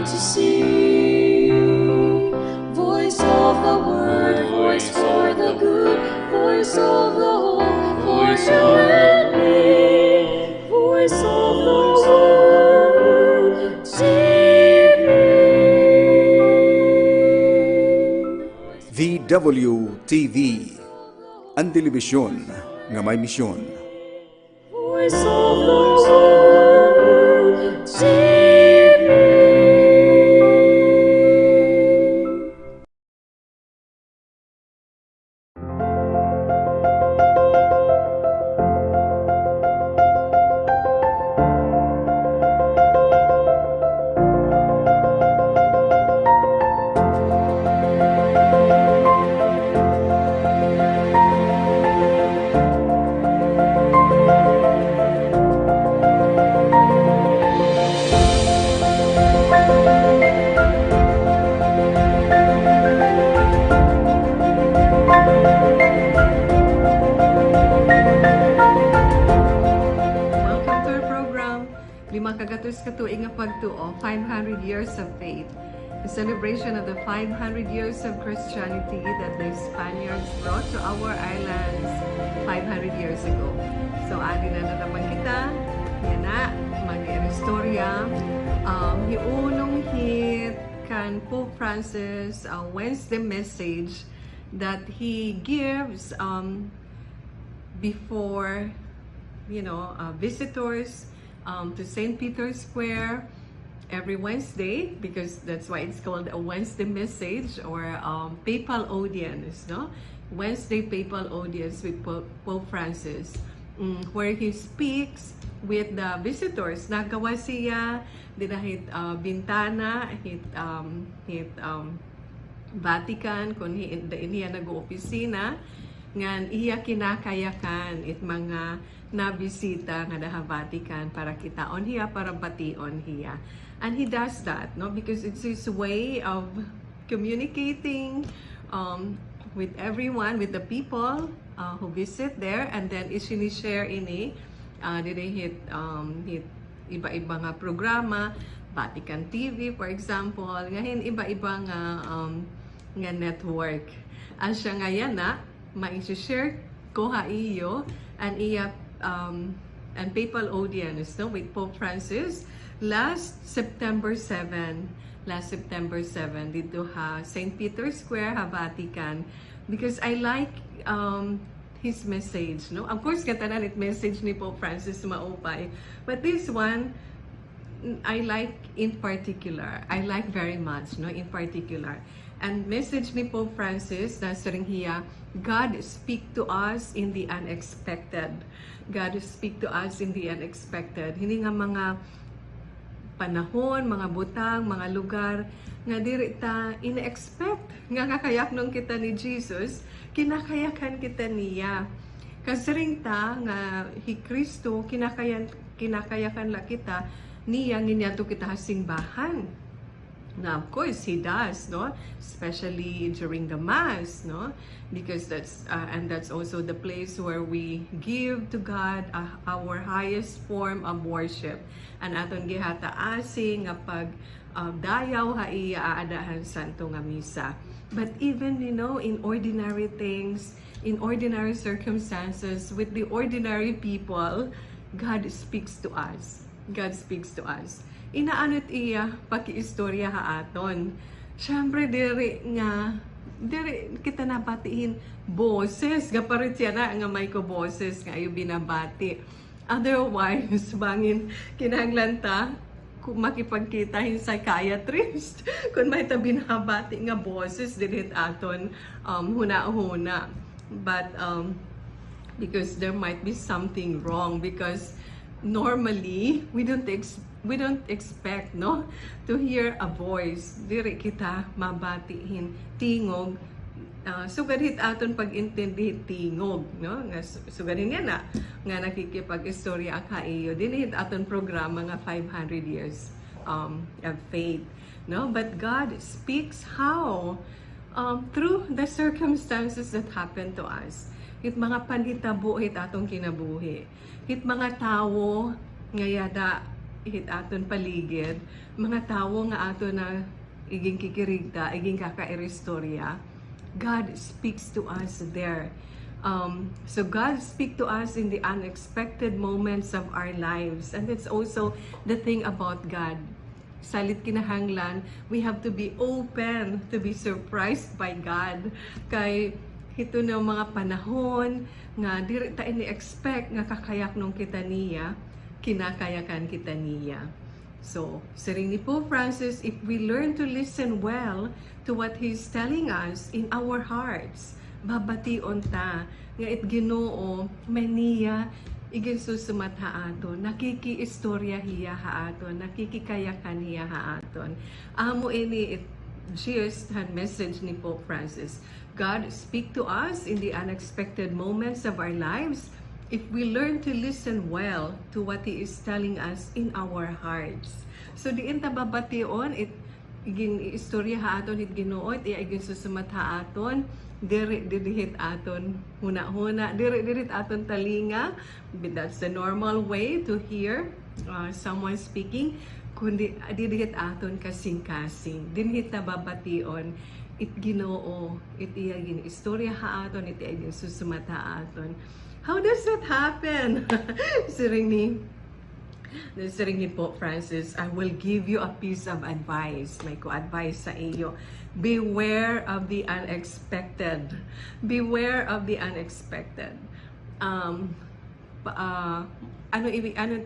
to see. Voice of the word, voice for the good, voice of the hope for you and me. Voice of the word, TV. VWTV, ang telebisyon nga may misyon. Voice of the word, TV. Lima Gatos katuig nga Pagtoo, 500 years of faith. The celebration of the 500 years of Christianity that the Spaniards brought to our islands 500 years ago. So, adi na naman kita, yan na, mag-istorya. Yung hit kan Pope Francis Wednesday message that he gives before, visitors to St. Peter's Square every Wednesday, because that's why it's called a Wednesday message or papal audience, no? Wednesday papal audience with Pope Francis, where he speaks with the visitors. Nagawa siya dinahit bintana hit Vatican kun niya nag-opisina ngan iya kinakayakan it mga nabisita nga daha Vatican para kitaon hiya, para bation hiya. And he does that, no, because it's his way of communicating with everyone, with the people who visit there, and then isinishare ini hit iba-iba nga programa, Vatican TV for example, ngayon iba-iba nga network. Ang siya ngayon na ma-share ko ha iyo and iya and papal audience, no, with Pope Francis last September 7 dito ha St. Peter's Square ha Vatican, because I like his message, no. Of course katanan it message ni Pope Francis maupay, but this one I like in particular, I like very much, no, in particular. And message ni Pope Francis na sa ring hiya, God speak to us in the unexpected. God speak to us in the unexpected. Hindi nga mga panahon, mga butang, mga lugar nga diri ta ina-expect nga kakayak nung kita ni Jesus, kinakayakan kita niya. Kasi ta nga hi Kristo kinakayakan la kita niya nginyato kita simbahan. Now, of course, he does, no? Especially during the Mass, no? Because that's also the place where we give to God our highest form of worship. And aton gihataasi nga pag dayaw ha iya aadahan santo nga misa. But even, in ordinary things, in ordinary circumstances, with the ordinary people, God speaks to us. God speaks to us. Inaanot iya pakiistorya ha aton. Syempre diri kita nabatiin boses nga parit siya na nga may ko boses nga ayo binabati. Otherwise bangin kinahanglan kung makipagkita hin psychiatrist kung may ta binabati nga boses dinit aton huna-huna. But because there might be something wrong, because normally we don't expect, no, to hear a voice diri kita mabatihin tingog. Sugadhit aton pag-intindi tingog, no, nga sugadhin nga nakikipag-istorya ka iyo dinhit aton programa nga 500 years of faith, no. But God speaks how through the circumstances that happen to us. Hit mga panhitabo hit atong kinabuhi. Hit mga tawo nga yada hit aton paligid, mga tawo nga ato na iging kikirigta, iging kakairistorya, God speaks to us there. So God speaks to us in the unexpected moments of our lives. And that's also the thing about God. Salit kinahanglan, we have to be open to be surprised by God. Kay ito na mga panahon nga diri ta ini-expect nga kakayak nung kita niya, kinakayakan kita niya. So, siring ni Pope Francis, if we learn to listen well to what He's telling us in our hearts, babation ta nga it Ginoo may niya igin susumat haaton, nakikiistorya hiya haaton, nakikikayakan hiya haaton. Amo ini it just had message ni Pope Francis. God speak to us in the unexpected moments of our lives if we learn to listen well to what He is telling us in our hearts. So diin ta babation it igin istorya haaton it Ginoo it igin susumat haaton diri aton huna-huna diri aton talinga. That's the normal way to hear someone speaking, kundi diri aton kasing-kasing dinhit na babation it Ginoo it iyagin istorya haaton it iyagin susumat haaton. How does that happen? Siring ni Pope Francis, I will give you a piece of advice. May ko-advice sa iyo. Beware of the unexpected. Beware of the unexpected. Ano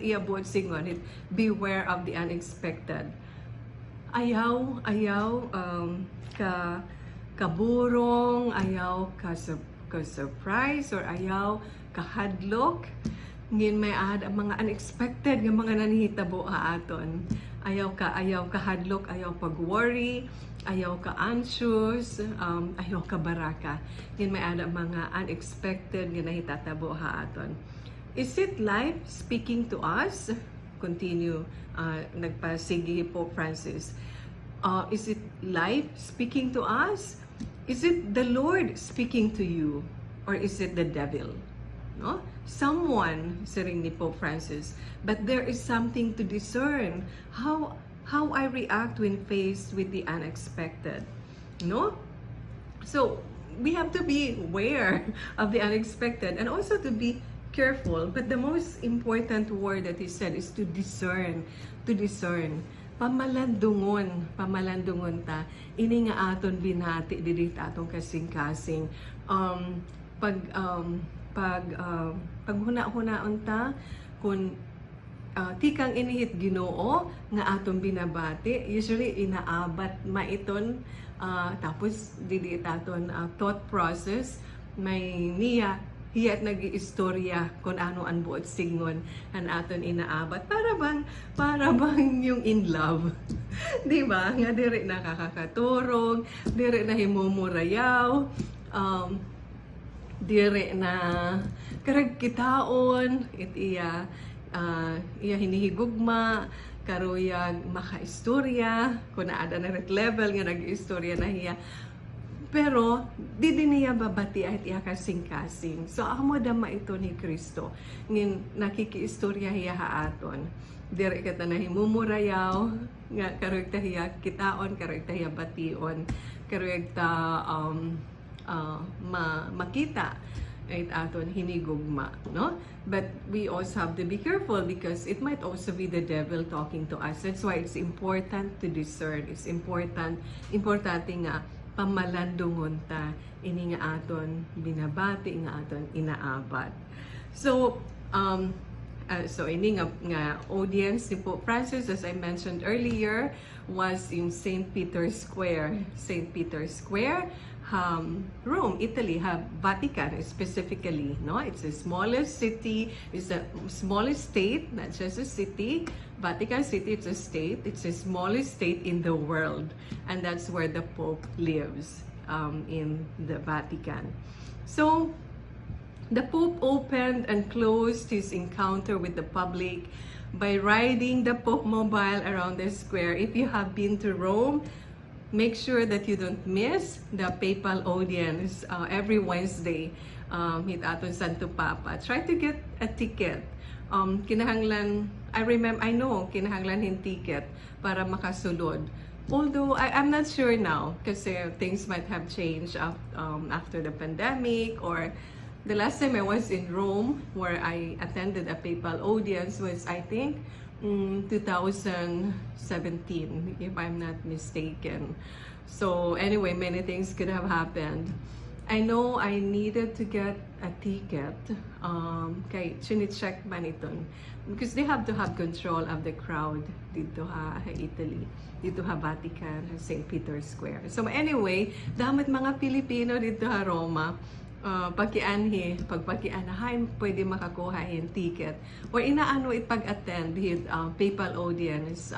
iabot singon? Beware of the unexpected. Ayaw kaburong, ayaw ka surprise, or ayaw kahadlok. Ngin may mga unexpected nga mga nanihitabo haaton. Ayaw ka hadlok, ayaw pag-worry, ayaw ka anxious, ayaw ka baraka. Ngin may mga unexpected nga nahitatabo haaton. Is it life speaking to us? Continue, nagpasigi Pope Francis. Is it life speaking to us? Is it the Lord speaking to you? Or is it the devil? No? Someone, siring ni Pope Francis, but there is something to discern how I react when faced with the unexpected. No? So, we have to be aware of the unexpected and also to be careful. But the most important word that he said is to discern. To discern. Pamalandungon ta. Ini nga aton binati didit atong kasing-kasing. Pag huna-hunaon ta kung tikang inihit Ginoo nga atong binabati, usually inaabat maiton tapos didi aton thought process may niya hiyat nag-iistorya kung ano ang buot singon an aton inaabat para bang yung in love. Di ba? Nga diri nakakakaturog, diri na himumurayaw, dire na karag kitaon iya hinihigugma karuyag makaistorya kun ada na ret level nga nag-istorya na hiya, pero di niya babati at iya kasing-kasing. So amo dama ito ni Kristo ngin nakikiistorya hiya haaton dire kata na himumurayaw nga karuyag ta hiya kitaon, karuyag ta hiya bation, karuyag ta makita ay aton hinigugma, no? But we also have to be careful because it might also be the devil talking to us. That's why it's important to discern. It's importante nga pamalandungon ta ini nga aton binabati nga aton inaabat. So ini nga audience ni Pope Francis, as I mentioned earlier, was in St. Peter's Square. St. Peter's Square, Rome, Italy, Vatican specifically. No, it's the smallest city. It's the smallest state, not just a city. Vatican City, it's a state. It's the smallest state in the world, and that's where the Pope lives, in the Vatican. So, the Pope opened and closed his encounter with the public by riding the Pope mobile around the square. If you have been to Rome, make sure that you don't miss the papal audience every Wednesday hit aton Santo Papa. Try to get a ticket kinahanglan, I know, kinahanglan hin ticket para makasulod. Although, I'm not sure now kasi things might have changed after the pandemic, or the last time I was in Rome where I attended a papal audience was, I think, 2017, if I'm not mistaken. So anyway, many things could have happened. I know I needed to get a ticket. Kay chine-check man iton. Because they have to have control of the crowd dito ha Italy, dito ha Vatican, ha St. Peter's Square. So anyway, damat mga Pilipino dito ha Roma, pagpakianahan, pwede makakuha yung ticket. Or inaano ipag-attend hit papal audience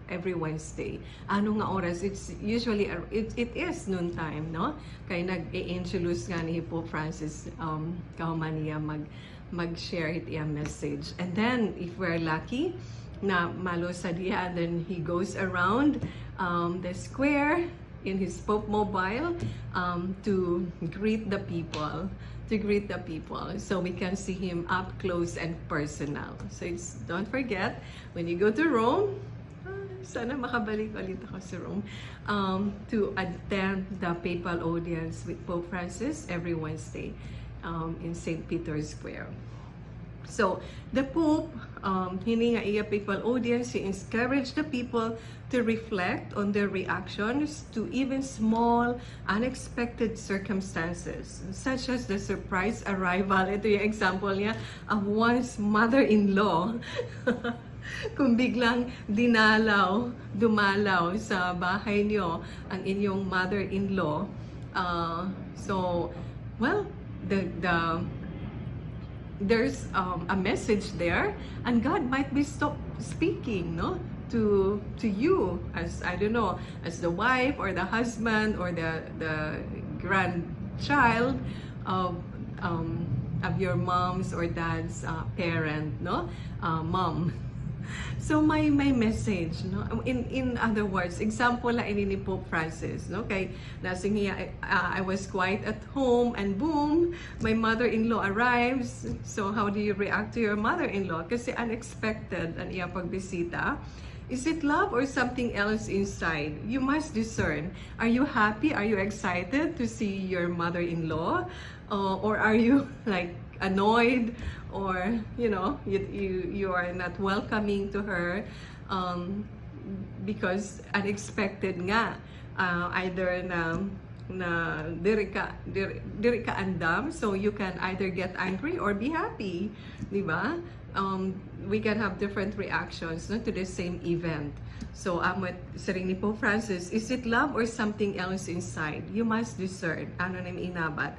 every Wednesday. Ano nga oras? It's usually, it is noon time, no? Kaya nag-i-introduce nga ni Pope Francis kahumaniya mag-share it yung message. And then, if we're lucky, na malo sa diya, then he goes around the square in his Pope mobile to greet the people, so we can see him up close and personal. So don't forget, when you go to Rome, sana makabalik ulit ako sa Rome, to attend the papal audience with Pope Francis every Wednesday in St. Peter's Square. So, the Pope, hininga iya papal audience, he encouraged the people to reflect on their reactions to even small, unexpected circumstances, such as the surprise arrival, ito yung example niya, of one's mother-in-law. Kung biglang dumalaw sa bahay niyo ang inyong mother-in-law. So, well, there's a message there, and God might be speaking, no, to you as, I don't know, as the wife or the husband or the grandchild of your mom's or dad's parent, no, mom. So may message, no? In other words, example la ini ni Pope Francis, no? Kay nasing hiya, I was quiet at home and boom, my mother-in-law arrives. So how do you react to your mother-in-law? Kasi unexpected ang iya pagbisita. Is it love or something else inside? You must discern. Are you happy? Are you excited to see your mother-in-law? Or are you like annoyed, or you know, you are not welcoming to her because unexpected nga, either na diri ka andam, so you can either get angry or be happy, di ba? We can have different reactions, no, to the same event. So amot saring ni Pope Francis, is it love or something else inside? You must discern. Ano na inabat?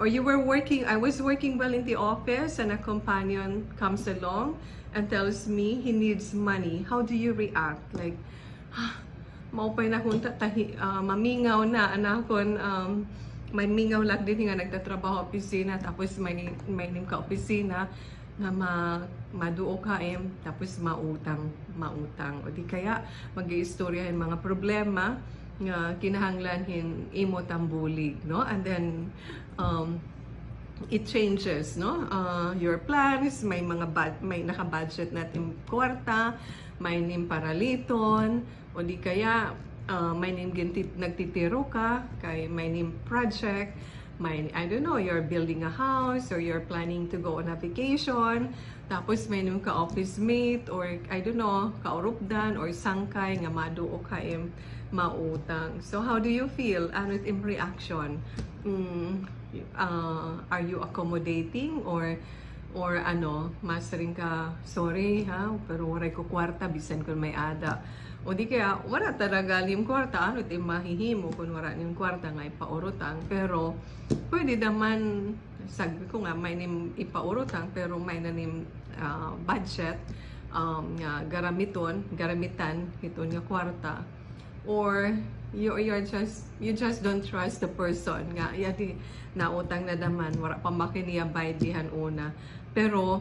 Or I was working well in the office, and a companion comes along and tells me he needs money. How do you react? Like, maupay na kung mamingaw na anakon, may mingaw lang din nga nagtatrabaho opisina, tapos may nim ka opisina na maduo kaim, tapos mautang. O di kaya mag-iistoryahin mga problema nga kinahanglan imo tambulig, no? And then it changes, no? Your plans, may naka-budget natin kwarta, may nim paraliton, o di kaya may nim nagtitiro ka, kay may nim project, I don't know, you're building a house or you're planning to go on a vacation, tapos may nim ka office mate or I don't know, kaurupdan or sangkay nga maduo kaim mautang. So how do you feel? Ano im reaction? Are you accommodating or ano, masaring ka, sorry ha, pero waray ko kwarta bisan kun may ada. O di kaya wala talaga lim kwarta, ano tim mahihimo kun wala nim kwarta nga ipaurutang, pero pwede naman sabi ko nga may nim ipaurutang pero may nanim budget nga garamitan iton nga kwarta. Or you just don't trust the person nga yati nautang na daman wala pa makiniya bayad dihan una, pero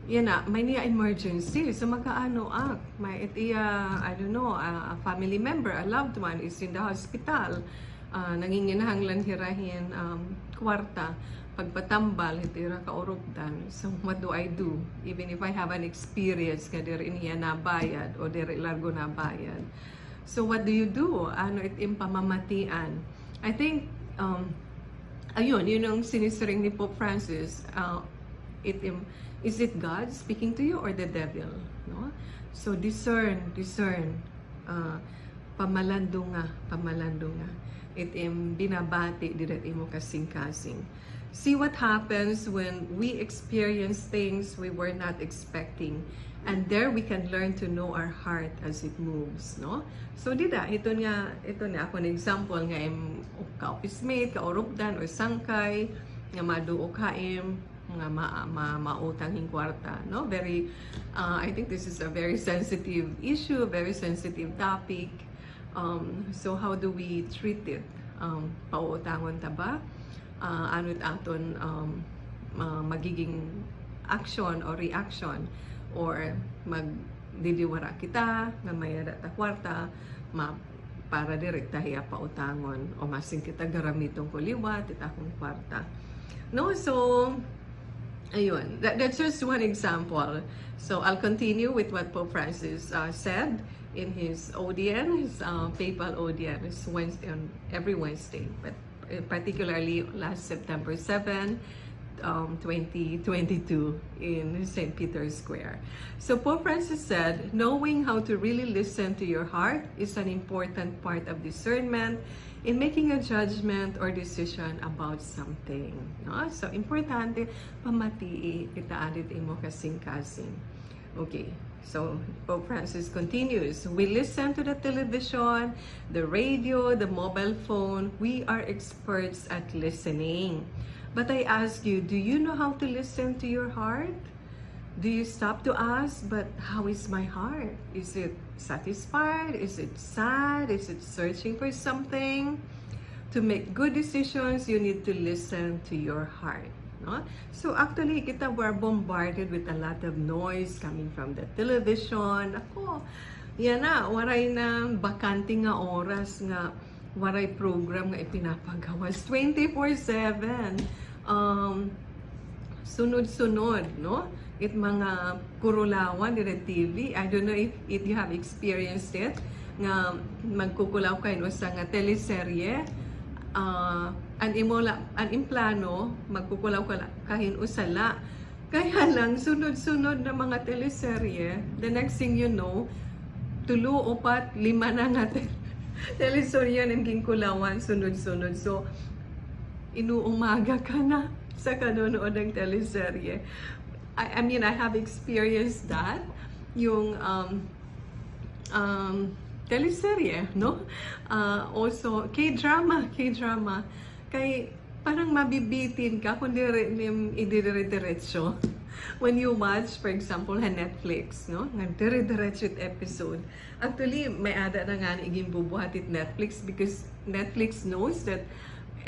yan na may niya emergency so magkaano may itiya I don't know a family member, a loved one is in the hospital, nanginginahanglan hirahin kwarta, pagpatambal, itira ka urugdan. So, what do I do? Even if I have an experience, nga diri niya nabayad, o diri largo nabayad. So, what do you do? Ano itim pamamatian? I think, ayun, yun ang sinisiring ni Pope Francis. Is it God speaking to you or the devil? No? So, discern. Pamalando nga. Itim binabati, diret imo kasing-kasing. See what happens when we experience things we were not expecting. And there we can learn to know our heart as it moves, no? So dida, ito na ako ng example nga ka-office mate, ka-orupdan or sangkay nga maduo kaim nga mautang hing kwarta, no? Very I think this is a very sensitive issue, a very sensitive topic. So how do we treat it? Pauutangon ta ba? Ano't aton magiging action or reaction, or magdidiwara kita nga mayada ta kwarta para direkta hiya pautangon, o masing kita garamitong kuliwat ita akong kwarta, no? So ayun, that's just one example. So I'll continue with what Pope Francis said in his audience, papal audience, every Wednesday, but particularly last September 7, 2022 in St. Peter's Square. So Pope Francis said, knowing how to really listen to your heart is an important part of discernment in making a judgment or decision about something. No? So importante, pamatii, itaadit imo kasing-kasing. Okay, so Pope Francis continues, we listen to the television, the radio, the mobile phone. We are experts at listening. But I ask you, do you know how to listen to your heart? Do you stop to ask, but how is my heart? Is it satisfied? Is it sad? Is it searching for something? To make good decisions, you need to listen to your heart. No? So actually, we're bombarded with a lot of noise coming from the television. Ako, yan na, waray na bakante nga oras nga, waray program nga ipinapagawas 24/7. Sunod-sunod, no? It mga kurulawan di TV. I don't know if you have experienced it, nga magkukulaw kayo sa nga teleserye. An implano, magkukulaw kahin usala. Kaya lang, sunod-sunod na mga teleserye, the next thing you know, 3, 4, 5 na nga teleserye ng kulawan, sunod-sunod. So, inuumaga ka na sa kanonood ng teleserye. I mean, I have experienced that. Yung teleserye, no? Also, K-drama. Kay parang mabibitin ka kung idire-diretso. When you watch, for example, Netflix, no? Dire-diretso it episode. Actually, may ada na nga iging bubuhat it Netflix, because Netflix knows that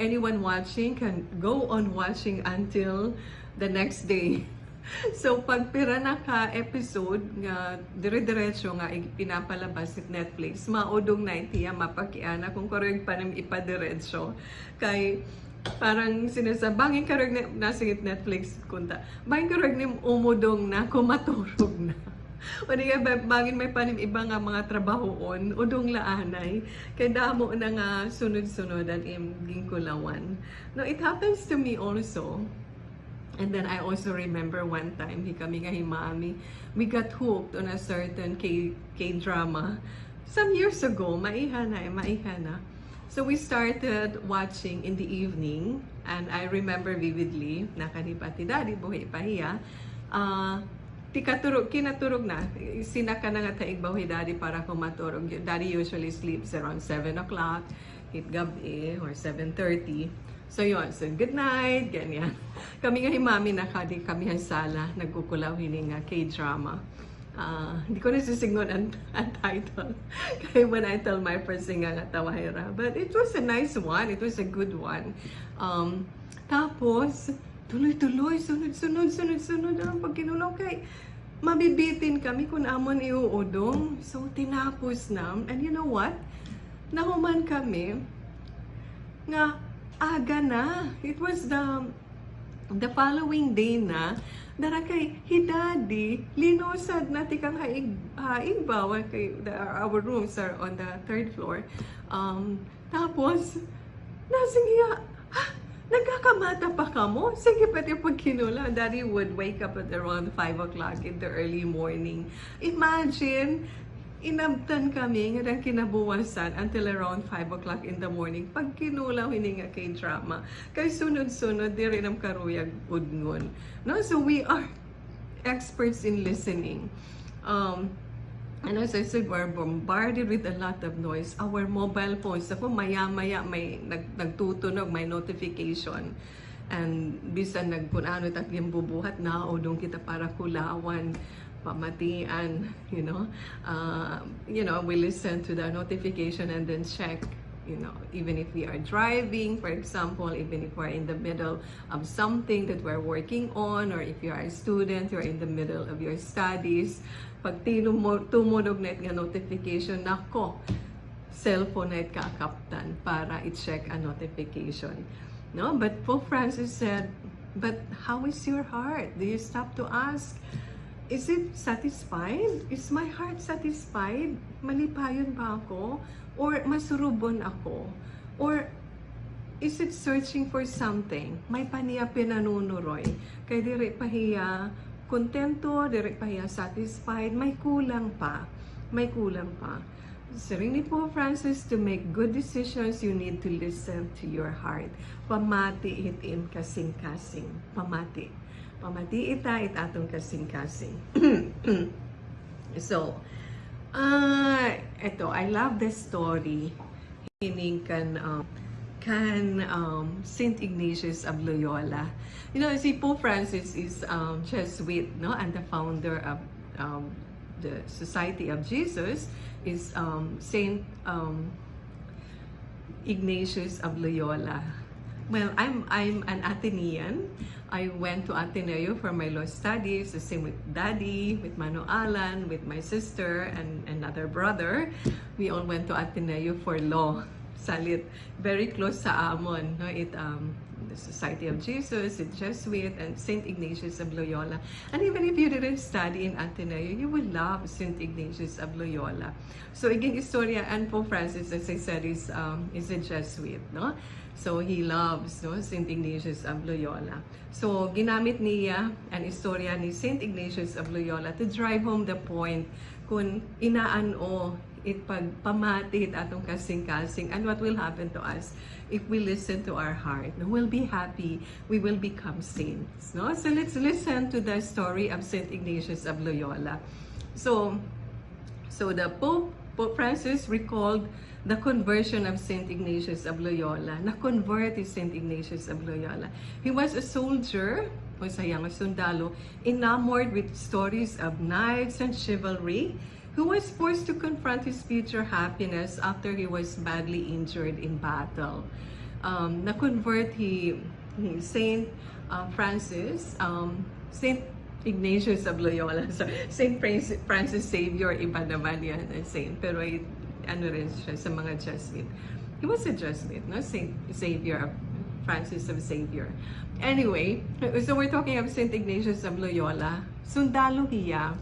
anyone watching can go on watching until the next day. So, pag pira na ka episode nga dire-diretso nga pinapalabas sa Netflix, maudong na itiya mapakiana kung karog pa nang ipadiretso. Kay parang sinasabangin karog na nasingit Netflix kunta. Bangin karog ni umudong na kumaturog na. O di ka bangin may panim iba nga mga trabahoon, udong laanay. Kay damo na nga sunod-sunod ang gingkulawan. Now, it happens to me also. And then I also remember one time, kami nga himami, we got hooked on a certain K-drama. Some years ago, maiha na. So we started watching in the evening, and I remember vividly, nakanipati daddy, buhay pahiya, kinaturog na, sinaka na nga taig buhay daddy para kumaturog. Daddy usually sleeps around 7 o'clock, hit gabi, or 7:30. So yun, so good night, ganyan. Kami nga himami na kami ang sala, nagkukulaw hining K-drama. Hindi ko nasisingon ang title. Kaya when I tell my person nga tawahira. But it was a nice one, it was a good one. Tapos, tuloy-tuloy, sunod-sunod ang pagkinulaw kay mabibitin kami kung amon iuudong. So, tinapos na. And you know what? Nahuman kami nga aga na. It was the The following day na, dara kay hidadi, linosad na tikang haigbaw kay our rooms are on the 3rd floor. Tapos, nasing hiya, nagkakamata pa ka mo? Sige, pati pag kinula, Daddy would wake up at around 5 o'clock in the early morning. Imagine, inabtan kami ng kinabuwasan until around 5 o'clock in the morning. Pag kinulaw, hininga kay drama. Kay sunod-sunod, di rin ang karuyag udngon. No? So we are experts in listening. And as I said, we're bombarded with a lot of noise. Our mobile phones, ako maya-maya may nagtutunog, may notification. And bisan nagpunano at yung bubuhat na, o doon kita para kulawan, pamatian, you know, we listen to the notification and then check, you know, even if we are driving, for example, even if we're in the middle of something that we're working on, or if you are a student, you're in the middle of your studies, pag tumunog na nga notification, nako, cellphone na kakaptan para i-check a notification. No? But Pope Francis said, but how is your heart? Do you stop to ask, is it satisfied? Is my heart satisfied? Malipayon ba ako? Or masurubon ako? Or is it searching for something? May paniya pinanunuroy. Kaya diri pahiya kontento, diri pahiya satisfied, may kulang pa. May kulang pa. Sabi ni Pope Francis, to make good decisions, you need to listen to your heart. Pamati itin kasing-kasing. Pamati. Pamati itatong kasing-kasing. So, eto, I love this story. Hining kan Saint Ignatius of Loyola. You know, si Pope Francis is Jesuit, no, and the founder of the Society of Jesus is Saint Ignatius of Loyola. Well, I'm an Atenean. I went to Ateneo for my law studies, the same with Daddy, with Mano Alan, with my sister and another brother. We all went to Ateneo for law. Salit, very close sa Amon, no? The Society of Jesus, the Jesuit, and Saint Ignatius of Loyola. And even if you didn't study in Ateneo, you will love Saint Ignatius of Loyola. So again, istorya, and Pope Francis, as I said, is a Jesuit, no? So he loves, no, Saint Ignatius of Loyola. So ginamit niya ang istorya ni Saint Ignatius of Loyola to drive home the point kung inaano pagpamatit atong kasing-kasing, and what will happen to us if we listen to our heart. We'll be happy, we will become saints. No? So let's listen to the story of Saint Ignatius of Loyola. So the Pope Francis recalled the conversion of Saint Ignatius of Loyola. Na-convert is Saint Ignatius of Loyola. He was a soldier, o sayang sundalo, enamored with stories of knights and chivalry, who was forced to confront his future happiness after he was badly injured in battle. Na-convert he Saint Francis, Saint Ignatius of Loyola, so Saint Francis Xavier, iba naman yan, saint, pero ano rin siya sa mga Jesuit. He was a Jesuit, no? Saint Xavier, Francis of Xavier. Anyway, so we're talking of Saint Ignatius of Loyola. Sundalo hiya.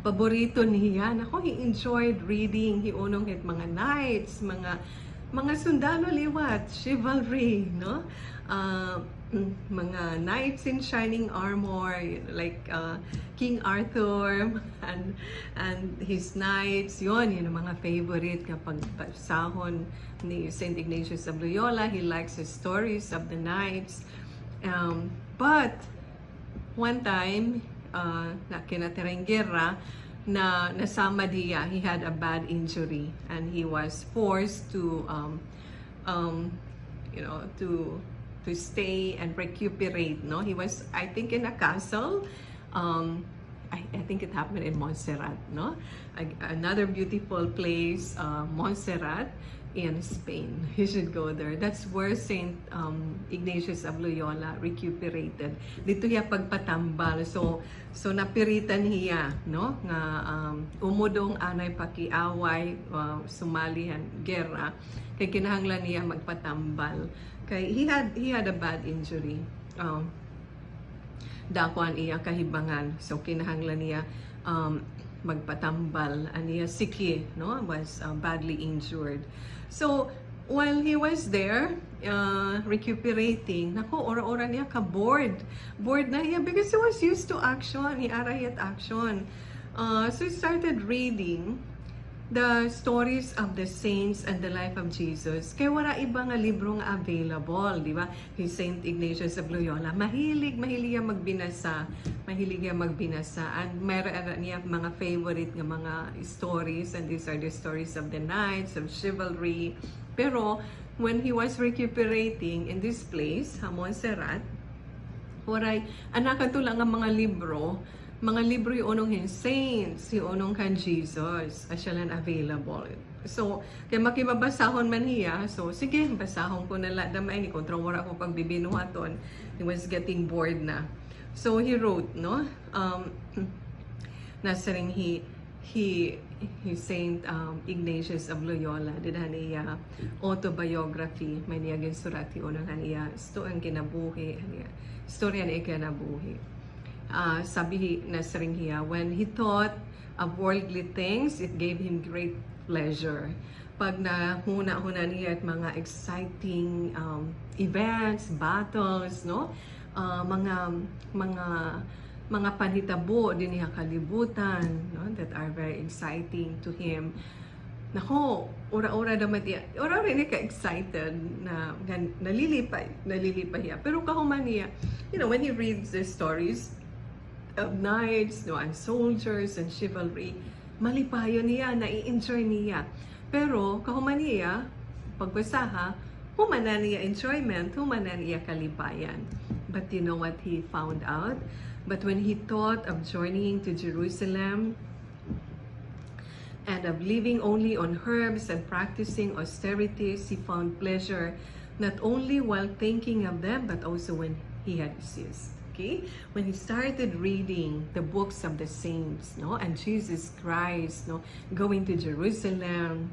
Paborito niya. Nako, he enjoyed reading. He unong hit mga knights, mga sundalo liwat, chivalry, no? Mga knights in shining armor, like King Arthur and his knights. Yun ang mga favorite kapag sahon ni Saint Ignatius of Loyola. He likes the stories of the knights. But one time, na kinatirang gera, na nasama diya, he had a bad injury and he was forced to to stay and recuperate, no? He was, I think, in a castle. I think it happened in Montserrat, no? Another beautiful place, Montserrat in Spain. You should go there. That's where Saint Ignatius of Loyola recuperated. Dito hiya pagpatambal. So napiritan hiya, no? Nga umudong anay pakiaway, sumalihan gera. Kay kinahanglan niya magpatambal. Kay he had a bad injury. dakuan iya kahibangan. So kinahanglan niya magpatambal aniya siki, no, was badly injured. So while he was there recuperating, nako ora-ora niya ka bored na niya because he was used to action, he arayat action. So he started reading the stories of the saints and the life of Jesus. Kaya wala iba nga libro nga available, di ba? Si Saint Ignatius of Loyola, mahilig niya magbinasa. And meron niya mga favorite nga mga stories, and these are the stories of the knights, of chivalry. Pero when he was recuperating in this place, Montserrat, waray, anak lang ang mga libro yung unong hin saints, yung unong kan Jesus, asya lang available. So, kaya makibabasahon man niya, so sige, basahon ko na lang damay ni kontra wala ko pagbibinuhaton. He was getting bored na. So, he wrote, no? Nasaring he Saint Ignatius of Loyola, didhan niya autobiography, may niya ginsurati unang niya, sto ang kinabuhi, storya na ikinabuhi. Sabi na Sringhiya, when he thought of worldly things, it gave him great pleasure. Pag nahuna-huna niya at mga exciting events, battles, no? Mga panhitabo din niya kalibutan, no? That are very exciting to him. Nako, ora-ora naman niya. Ora-ora niya ka-excited na nalilipay niya. Pero kahuman niya, when he reads the stories of knights, no, and soldiers and chivalry, malipayo niya, nai-enjoy niya. Pero kahuman niya, pagbasaha, humana niya enjoyment, humana niya kalipayan. But you know what he found out? But when he thought of journeying to Jerusalem and of living only on herbs and practicing austerities, he found pleasure not only while thinking of them, but also when he had ceased. Okay? When he started reading the books of the saints, no, and Jesus Christ, no, going to Jerusalem,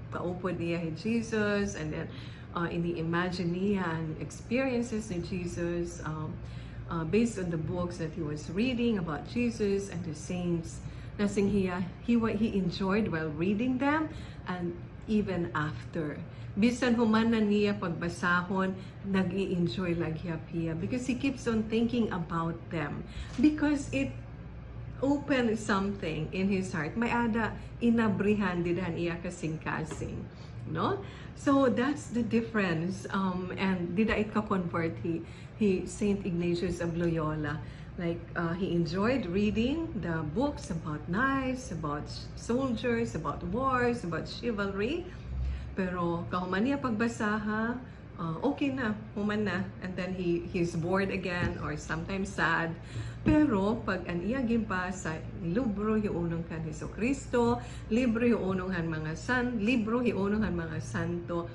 paupod niya Jesus, and then ini-imagine niya and experiences ni Jesus based on the books that he was reading about Jesus and the saints. Nasing he enjoyed while reading them and even after. Bisan human na niya pagbasahon, nag-i-enjoy laghiya because he keeps on thinking about them. Because it opened something in his heart. May ada inabrihan didan iya kasing-kasing. No? So that's the difference. And dida it ka-convert he Saint Ignatius of Loyola. Like, he enjoyed reading the books about knights, about soldiers, about wars, about chivalry. Pero kahuman niya pagbasaha, okay na, human na. And then he's bored again or sometimes sad. Pero pag aniyagin pa sa libro yung unong kan Jesucristo, libro yung unong han libro yung unong han mga santo,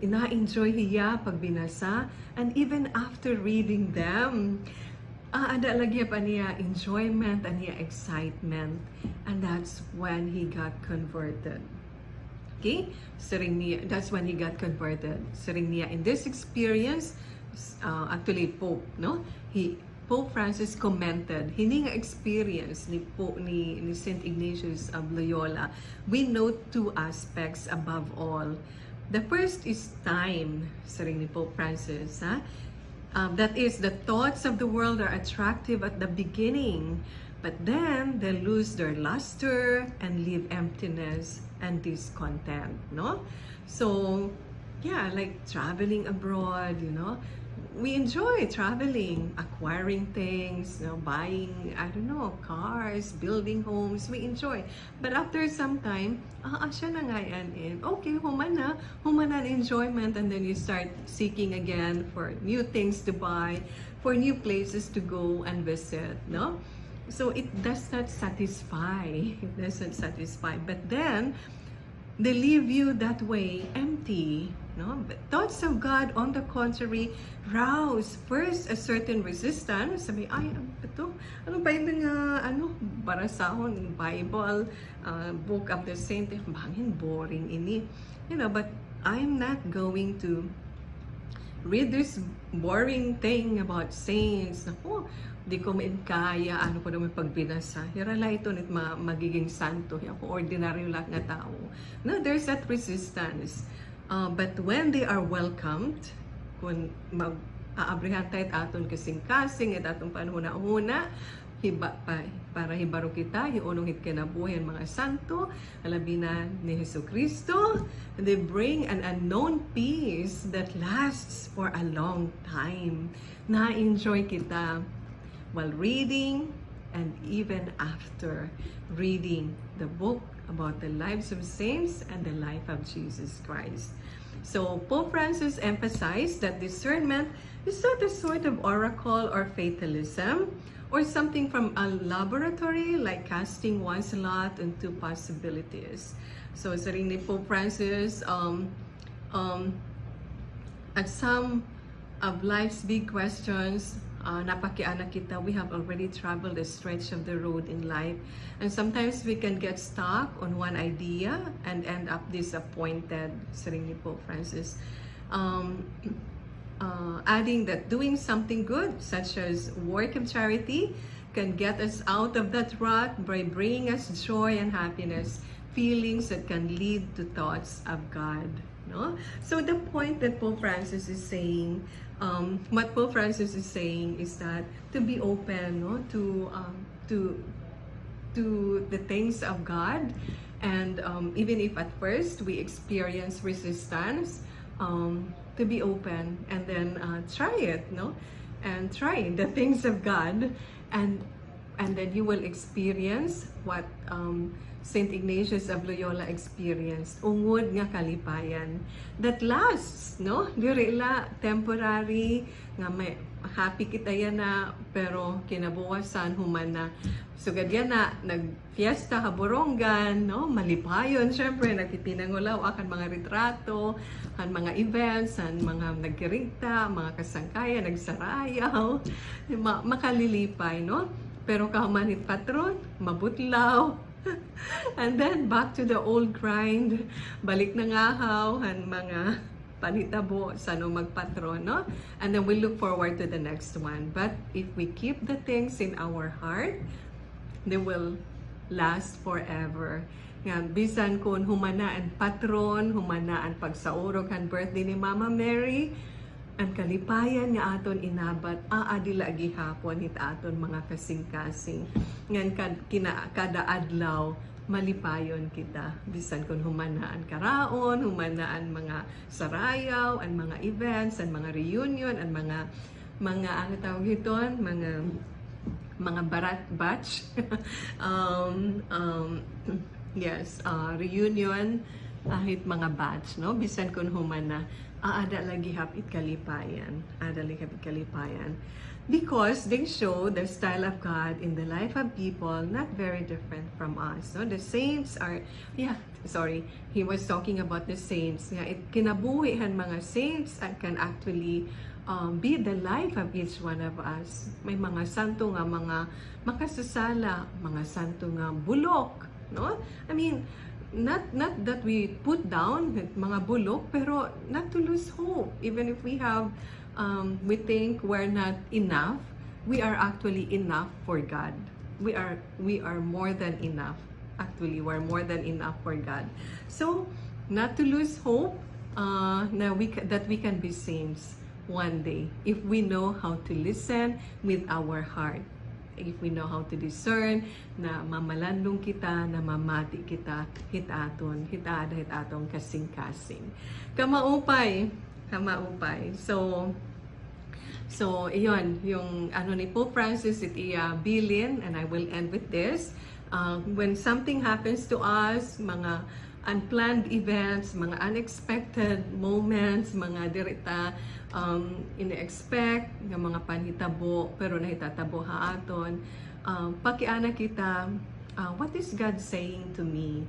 na-enjoy hiya pag binasa. And even after reading them, ada lagi pa niya enjoyment and niya excitement. And that's when he got converted. Okay? That's when he got converted. In this experience, actually Pope, no? Pope Francis commented, hindi nga experience ni Saint Ignatius of Loyola, we note two aspects above all. The first is time, saring ni Pope Francis, ha? That is, the thoughts of the world are attractive at the beginning, but then they lose their luster and leave emptiness and discontent, no? So, yeah, like traveling abroad, we enjoy traveling, acquiring things, buying, cars, building homes, we enjoy. But after some time, asya na nga yan, okay, human na enjoyment, and then you start seeking again for new things to buy, for new places to go and visit, no? So it does not satisfy. But then, they leave you that way empty. No? But thoughts of God, on the contrary, rouse first a certain resistance. Sabi, ano ba yung barasahon, Bible, book of the saint, bangin, boring ini. But I'm not going to read this boring thing about saints. Naku, di ko kaya, ano ko naman pagbinasa. Hirala ito nit magiging santo. Ako, ordinaryo lang nga tao. No, there's that resistance. But when they are welcomed, kung mag-aabrihan tayo aton kasing-kasing at atong panahon-una, para hibaro kita, hiunong hit kinabuhi ang mga santo, alabi na ni Jesucristo, they bring an unknown peace that lasts for a long time. Na-enjoy kita while reading and even after reading the book about the lives of saints and the life of Jesus Christ. So Pope Francis emphasized that discernment is not a sort of oracle or fatalism, or something from a laboratory like casting one's lot into possibilities. So sa ring ni Pope Francis, at some of life's big questions, napakiana kita, we have already traveled a stretch of the road in life, and sometimes we can get stuck on one idea and end up disappointed. Sa ring ni Pope Francis, adding that doing something good, such as work of charity, can get us out of that rut by bringing us joy and happiness, feelings that can lead to thoughts of God. No? So the point that Pope Francis is saying, what Pope Francis is saying is that to be open, no, to the things of God, and even if at first we experience resistance, to be open and then try it, no, and try the things of God, and then you will experience what Saint Ignatius of Loyola experienced, ungod nga kalipayan that lasts, no? Diri la temporary nga may happy kita yan na, pero kinabukasan humana. So gadyan na nagfiesta ka Borongan, no? Malipayon syempre, nagpipinangulaw akan mga retrato, ang mga events, ang mga nagkirigta, mga kasangkayan, nagsarayaw, makalilipay, no? Pero kahumanit patron, mabutlaw. And then back to the old grind, balik na ngahaw, ang mga panitabo sa no magpatron, no? And then we look forward to the next one. But if we keep the things in our heart, they will last forever. Nga, bisan kung humana ang patron, humana ang pagsaurog ang birthday ni Mama Mary, ang kalipayan nga aton inabat, aadila gihapon hit aton mga kasing-kasing. Ngan kada adlaw, malipayon kita. Bisan kung humanaan karaon, humanaan mga sarayaw, ang mga events, ang mga reunion, ang mga ano tawag ito, mga barat batch. Yes, reunion, ahit mga batch, no? Bisan kung humana, aada lagi hapit kalipayan. Aada lagi hapit kalipayan. Because they show the style of God in the life of people not very different from us. No? The saints are, he was talking about the saints. Kinabuhihan mga saints and can actually be the life of each one of us. May mga santo nga mga makasasala, mga santo nga bulok. No? I mean, not that we put down mga bulok, pero not to lose hope. Even if we have, we think we're not enough, we are actually enough for God. We are more than enough. Actually, we're more than enough for God. So, not to lose hope, that we can be saints one day if we know how to listen with our heart. If we know how to discern, na mamalandong kita, na mamati kita, hitaton kasing-kasing. Kamaupay. So, iyon, yung ano ni Pope Francis, bilin, and I will end with this. When something happens to us, mga unplanned events, mga unexpected moments, mga dirita ina-expect ng mga panhitabo pero nahitatabo haaton, pakiana kita, what is God saying to me?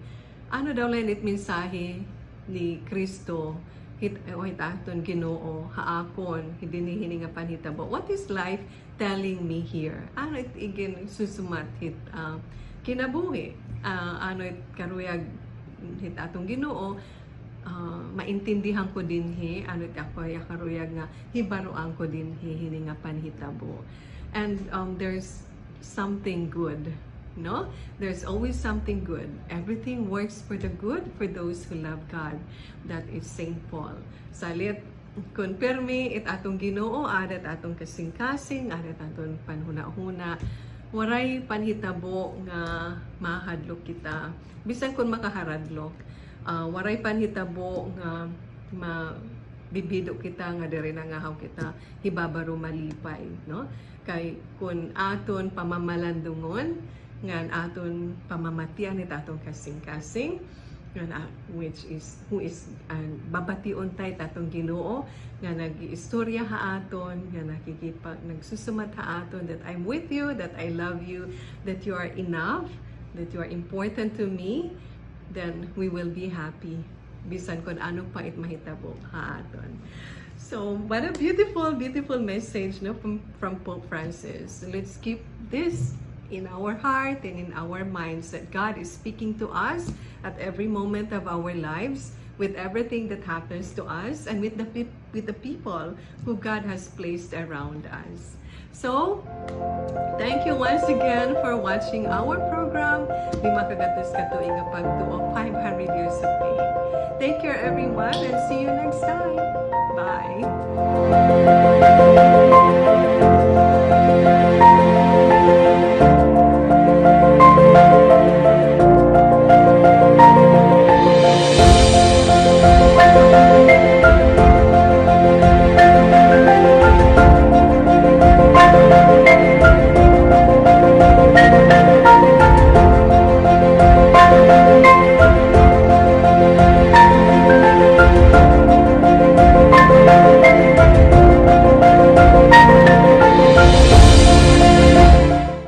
Ano daw lang it mensahe ni Kristo hitaton Ginoo haakon hidinihini nga panhitabo? What is life telling me here? Ano it igin susumat kinabuhi? Ano it karuyag hit atong Ginoo, maintindihan ko dinhi ano ti ako yakaruyag nga hibaruan ko dinhi hini nga panhitabo. And there's something good, no? There's always something good. Everything works for the good for those who love God. That is Saint Paul. Salit konpirmi it atong Ginoo, adat atong kasing-kasing, adat atong panhuna-huna. Waray panhitabo nga mahadlok kita. Bisan kun makaharadlok, waray panhitabo nga bibido kita nga diri nangahaw kita hibabaro malipay, no? Kay kun aton pamamalandungon ngan aton pamamatian it atong kasing-kasing nga who is babation tay tatong Ginoo nga nag-iistorya ha aton nga nagsusumat ha aton that I'm with you, that I love you, that you are enough, that you are important to me, then we will be happy bisan kon ano pa it mahitabo ha aton. So what a beautiful message, no, from Pope Francis. Let's keep this in our heart and in our minds that God is speaking to us at every moment of our lives, with everything that happens to us, and with the people who God has placed around us. So, thank you once again for watching our program, Lima Gatos katuig nga Pagtoo, 500 years of faith. Take care everyone, and see you next time. Bye.